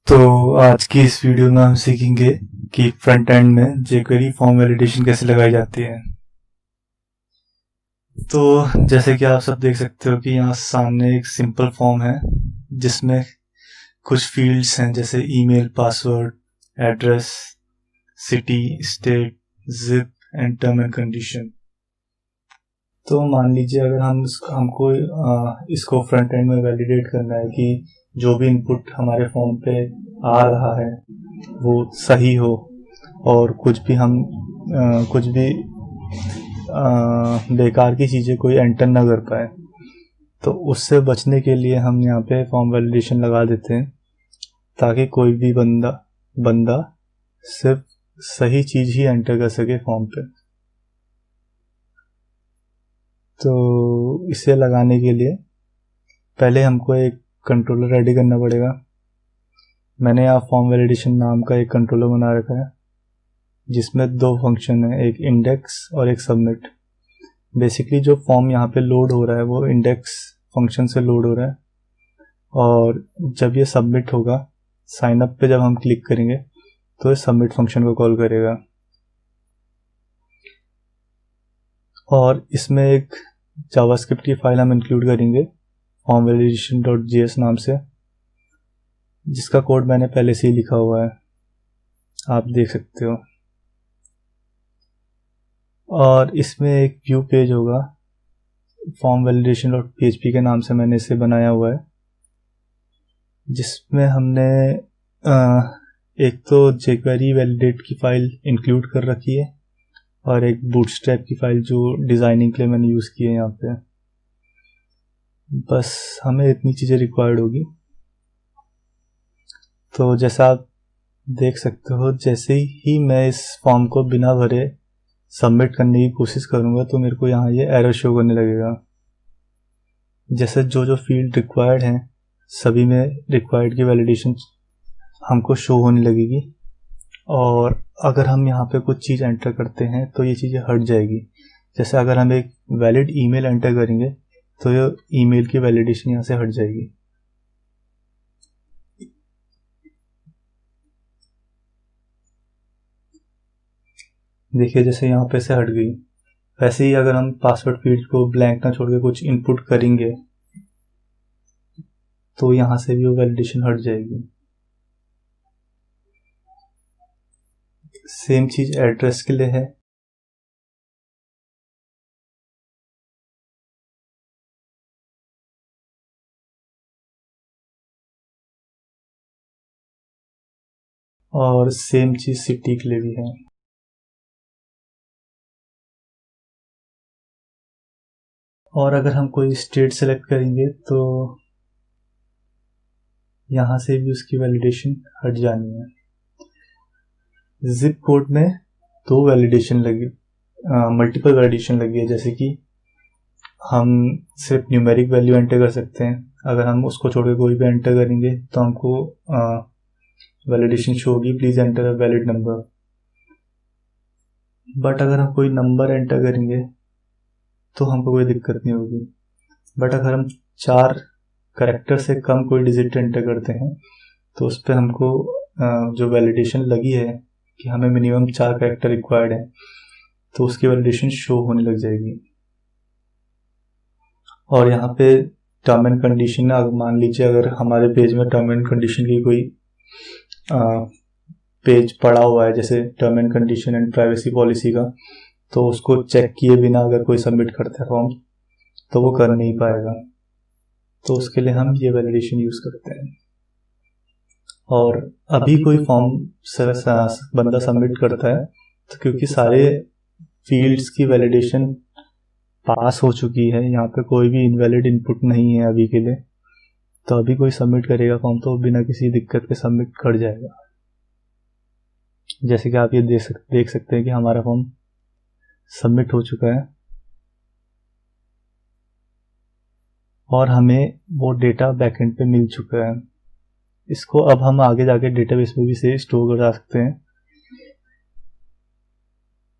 तो आज की इस वीडियो में हम सीखेंगे कि फ्रंट एंड में jQuery फॉर्म वैलिडेशन कैसे लगाई जाती है। तो जैसे कि आप सब देख सकते हो कि यहाँ सामने एक सिंपल फॉर्म है जिसमें कुछ फील्ड्स हैं जैसे email, password, address, city, state, zip and term and condition. तो मान लीजिए अगर हमको इसको फ्रंट एंड में वैलिडेट करना है कि जो भी इनपुट हमारे फॉर्म पे आ रहा है वो सही हो और कुछ भी बेकार की चीज़ें कोई एंटर ना कर पाए, तो उससे बचने के लिए हम यहाँ पे फॉर्म वैलिडेशन लगा देते हैं ताकि कोई भी बंदा सिर्फ सही चीज़ ही एंटर कर सके फॉर्म पे। तो इसे लगाने के लिए पहले हमको एक कंट्रोलर रेडी करना पड़ेगा। मैंने यहाँ फॉर्म वैलिडेशन नाम का एक कंट्रोलर बना रखा है जिसमें दो फंक्शन है, एक इंडेक्स और एक सबमिट। बेसिकली जो फॉर्म यहाँ पे लोड हो रहा है वो इंडेक्स फंक्शन से लोड हो रहा है, और जब ये सबमिट होगा, साइन अप पे जब हम क्लिक करेंगे तो ये सबमिट फंक्शन को कॉल करेगा। और इसमें एक जावास्क्रिप्ट की फाइल हम इंक्लूड करेंगे फॉर्म validation.js नाम से, जिसका कोड मैंने पहले से ही लिखा हुआ है, आप देख सकते हो। और इसमें एक व्यू पेज होगा, फॉर्म validation.php के नाम से मैंने इसे बनाया हुआ है, जिसमें हमने एक तो jQuery वैलिडेट की फाइल इंक्लूड कर रखी है और एक बूटस्ट्रैप की फाइल जो डिज़ाइनिंग के लिए मैंने यूज़ की है यहाँ पे। बस हमें इतनी चीज़ें रिक्वायर्ड होगी। तो जैसा आप देख सकते हो, जैसे ही मैं इस फॉर्म को बिना भरे सबमिट करने की कोशिश करूँगा तो मेरे को यहाँ ये एरर शो करने लगेगा। जैसे जो जो फील्ड रिक्वायर्ड हैं सभी में रिक्वायर्ड की वैलिडेशन हमको शो होने लगेगी, और अगर हम यहाँ पे कुछ चीज़ एंटर करते हैं तो ये चीज़ें हट जाएगी। जैसे अगर हम एक वैलिड ईमेल एंटर करेंगे तो ये ईमेल की वैलिडेशन यहाँ से हट जाएगी। देखिए जैसे यहाँ पे से हट गई, वैसे ही अगर हम पासवर्ड फील्ड को ब्लैंक ना छोड़ के कुछ इनपुट करेंगे तो यहाँ से भी वो वैलिडेशन हट जाएगी। सेम चीज़ एड्रेस के लिए है। और सेम चीज़ सिटी के लिए भी है। और अगर हम कोई स्टेट सेलेक्ट करेंगे तो यहाँ से भी उसकी वैलिडेशन हट जानी है। जिप कोड में दो वैलिडेशन लगी, मल्टीपल वैलिडेशन लगी है। जैसे कि हम सिर्फ न्यूमेरिक वैल्यू एंटर कर सकते हैं, अगर हम उसको छोड़ के कोई भी एंटर करेंगे तो हमको वैलिडेशन शो होगी, please enter a valid number. But अगर हम कोई नंबर एंटर करेंगे तो हमको कोई दिक्कत नहीं होगी। बट अगर हम 4 करेक्टर से कम कोई डिजिट एंटर करते हैं तो उस पर हमको जो वैलिडेशन लगी है कि हमें मिनिमम 4 करेक्टर रिक्वायर्ड है, तो उसकी वैलिडेशन शो होने लग जाएगी। और यहाँ पे टर्म एंड कंडीशन, मान लीजिए अगर हमारे पेज में टर्म एंड कंडीशन की कोई पेज पड़ा हुआ है, जैसे term and condition and privacy policy का, तो उसको चेक किए बिना अगर कोई सबमिट करता है फॉर्म तो वो कर नहीं पाएगा। तो उसके लिए हम ये वैलिडेशन यूज करते हैं। और अभी कोई फॉर्म बंदा सबमिट करता है तो क्योंकि सारे फील्ड्स की वैलिडेशन पास हो चुकी है, यहाँ पे कोई भी इनवैलिड इनपुट नहीं है अभी के लिए, तो अभी कोई सबमिट करेगा फॉर्म तो बिना किसी दिक्कत के सबमिट कर जाएगा। जैसे कि आप ये देख सकते हैं कि हमारा फॉर्म सबमिट हो चुका है और हमें वो डेटा बैकएंड पे मिल चुका है। इसको अब हम आगे जाके डेटाबेस में भी से स्टोर करा सकते हैं।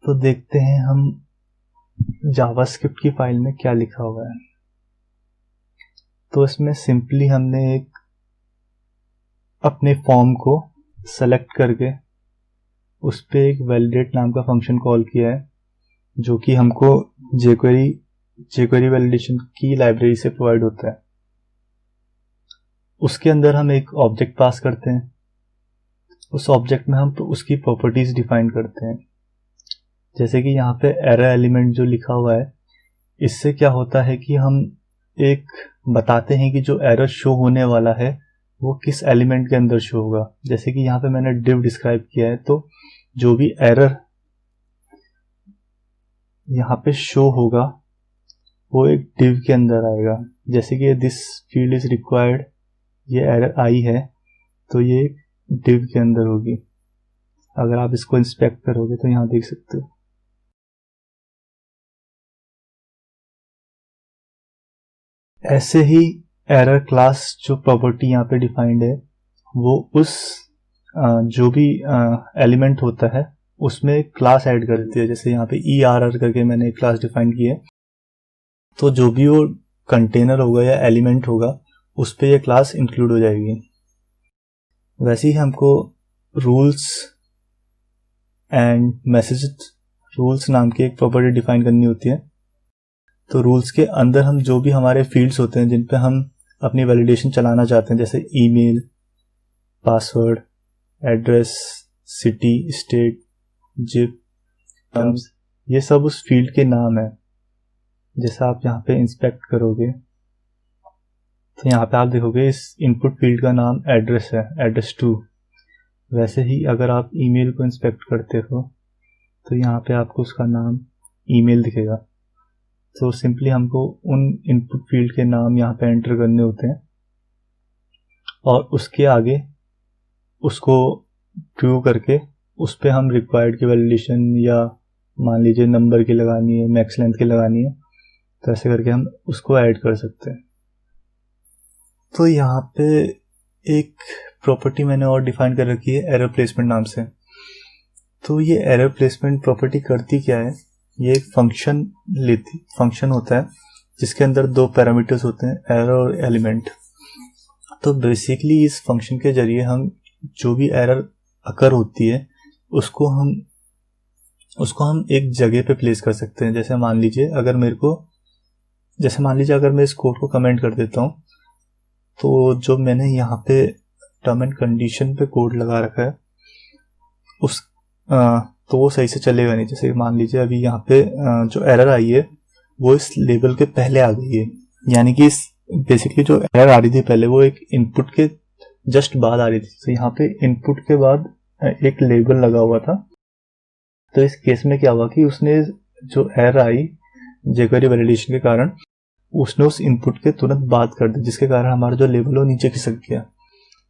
तो देखते हैं हम जावास्क्रिप्ट की फाइल में क्या लिखा हुआ है। तो इसमें सिंपली हमने एक अपने फॉर्म को सेलेक्ट करके उस पर एक वैलिडेट नाम का फंक्शन कॉल किया है, जो कि हमको jQuery वैलिडेशन की लाइब्रेरी से प्रोवाइड होता है। उसके अंदर हम एक ऑब्जेक्ट पास करते हैं, उस ऑब्जेक्ट में हम उसकी प्रॉपर्टीज डिफाइन करते हैं। जैसे कि यहाँ पे एरर एलिमेंट जो लिखा हुआ है, इससे क्या होता है कि हम एक बताते हैं कि जो एरर शो होने वाला है वो किस एलिमेंट के अंदर शो होगा। जैसे कि यहाँ पे मैंने div डिस्क्राइब किया है, तो जो भी एरर यहाँ पे शो होगा वो एक div के अंदर आएगा। जैसे कि दिस फील्ड इज रिक्वायर्ड, ये एरर आई है तो ये div के अंदर होगी। अगर आप इसको इंस्पेक्ट करोगे तो यहाँ देख सकते हो। ऐसे ही एरर क्लास जो प्रॉपर्टी यहाँ पे डिफाइंड है, वो उस जो भी एलिमेंट होता है उसमें क्लास ऐड कर देती है। जैसे यहाँ पे ERR करके मैंने एक क्लास डिफाइन की है, तो जो भी वो कंटेनर होगा या एलिमेंट होगा उस पे ये क्लास इंक्लूड हो जाएगी। वैसे ही हमको रूल्स एंड मैसेज रूल्स नाम की एक प्रॉपर्टी डिफाइन करनी होती है। तो रूल्स के अंदर हम जो भी हमारे फील्ड्स होते हैं जिन पे हम अपनी वैलिडेशन चलाना चाहते हैं, जैसे email, password, address, city, state, zip, terms, ये सब उस फील्ड के नाम है। जैसे आप यहाँ पे इंस्पेक्ट करोगे तो यहाँ पे आप देखोगे इस इनपुट फील्ड का नाम एड्रेस है, एड्रेस टू। वैसे ही अगर आप ईमेल को इंस्पेक्ट करते हो तो यहाँ पे आपको उसका नाम ईमेल दिखेगा। तो सिंपली हमको उन इनपुट फील्ड के नाम यहाँ पे एंटर करने होते हैं और उसके आगे उसको ट्रू करके उस पे हम रिक्वायर्ड की वैलिडेशन या मान लीजिए नंबर की लगानी है, मैक्स लेंथ की लगानी है, तो ऐसे करके हम उसको ऐड कर सकते हैं। तो यहाँ पे एक प्रॉपर्टी मैंने और डिफाइन कर रखी है एरर प्लेसमेंट नाम से। तो ये एरर प्लेसमेंट प्रॉपर्टी करती क्या है, ये एक फंक्शन होता है जिसके अंदर दो पैरामीटर्स होते हैं, एरर और एलिमेंट। तो बेसिकली इस फंक्शन के जरिए हम जो भी एरर अकर होती है उसको हम एक जगह पे प्लेस कर सकते हैं। जैसे मान लीजिए अगर मैं इस कोड को कमेंट कर देता हूँ, तो जो मैंने यहाँ पे टर्म एंड कंडीशन पे कोड लगा रखा है तो वो सही से चलेगा नहीं। जैसे मान लीजिए अभी यहाँ पे जो एरर आई है वो इस लेबल के पहले आ गई है, यानी कि बेसिकली जो एरर आ रही थी पहले वो एक इनपुट के जस्ट बाद आ रही थी। तो यहाँ पे इनपुट के बाद एक लेबल लगा हुआ था। तो इस केस में क्या हुआ कि उसने जो एरर आई jQuery वैलिडेशन के कारण उसने उस इनपुट के तुरंत बाद कर दिया, जिसके कारण हमारा जो लेबल वो नीचे खिसक गया।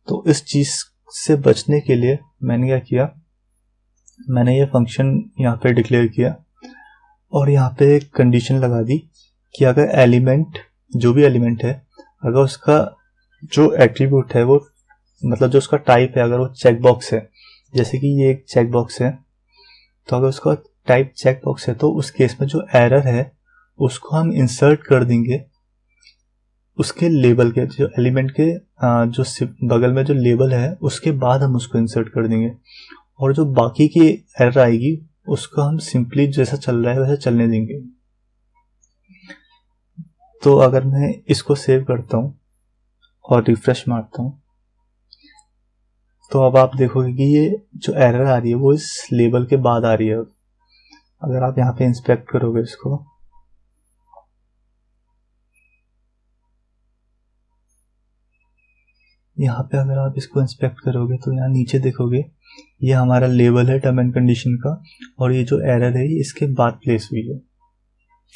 तो इस चीज से बचने के लिए मैंने क्या किया, मैंने ये फंक्शन यहाँ पे डिक्लेयर किया और यहाँ पे एक कंडीशन लगा दी कि अगर जो भी एलिमेंट है, अगर उसका जो एट्रीब्यूट है वो मतलब जो उसका टाइप है अगर वो चेक बॉक्स है, जैसे कि ये एक चेक बॉक्स है, तो अगर उसका टाइप चेक बॉक्स है तो उस केस में जो एरर है उसको हम इंसर्ट कर देंगे उसके लेबल के, जो एलिमेंट के जो बगल में जो लेबल है उसके बाद हम उसको इंसर्ट कर देंगे। और जो बाकी की एरर आएगी उसको हम सिंपली जैसा चल रहा है वैसे चलने देंगे। तो अगर मैं इसको सेव करता हूँ और रिफ्रेश मारता हूँ तो अब आप देखोगे कि ये जो एरर आ रही है वो इस लेबल के बाद आ रही है। अगर आप यहाँ पे इंस्पेक्ट करोगे इसको, यहाँ पे अगर आप इसको इंस्पेक्ट करोगे तो यहाँ नीचे देखोगे ये हमारा लेबल है टर्म एंड कंडीशन का, और ये जो एरर है इसके बाद प्लेस हुई है,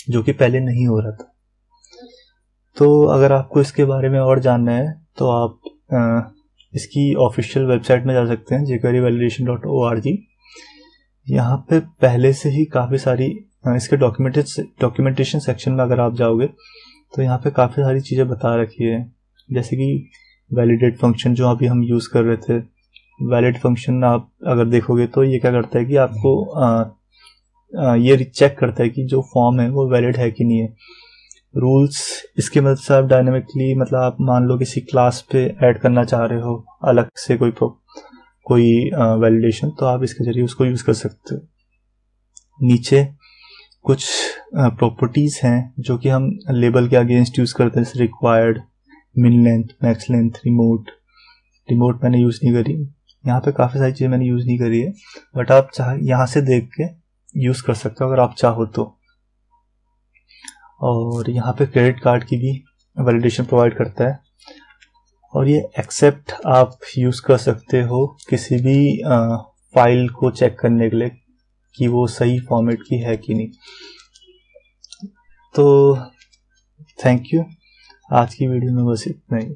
जो कि पहले नहीं हो रहा था। तो अगर आपको इसके बारे में और जानना है तो आप इसकी ऑफिशियल वेबसाइट में जा सकते हैं, jQueryvalidation.org। यहाँ पे पहले से ही काफ़ी सारी इसके डॉक्यूमेंटेशन सेक्शन में अगर आप जाओगे तो यहाँ पे काफ़ी सारी चीज़ें बता रखी है। जैसे कि वैलिडेट फंक्शन जो अभी हम यूज़ कर रहे थे, वैलिड फंक्शन आप अगर देखोगे तो ये क्या करता है कि आपको ये चेक करता है कि जो फॉर्म है वो वैलिड है कि नहीं है। रूल्स इसकी मदद से आप डायनेमिकली, मतलब आप मान लो किसी क्लास पे ऐड करना चाह रहे हो अलग से कोई वैलिडेशन, तो आप इसके जरिए उसको यूज़ कर सकते हो। नीचे कुछ प्रॉपर्टीज़ हैं जो कि हम लेबल के अगेंस्ट यूज़ करते हैं, जैसे required, min length, max length, remote मैंने यूज़ नहीं करी। यहाँ पे काफ़ी सारी चीज़ें मैंने यूज़ नहीं करी है, बट आप यहाँ से देख के यूज़ कर सकते हो अगर आप चाहो तो। और यहाँ पे क्रेडिट कार्ड की भी वैलिडेशन प्रोवाइड करता है, और ये एक्सेप्ट आप यूज़ कर सकते हो किसी भी फाइल को चेक करने के लिए कि वो सही फॉर्मेट की है कि नहीं। तो थैंक यू, आज की वीडियो में बस इतना ही।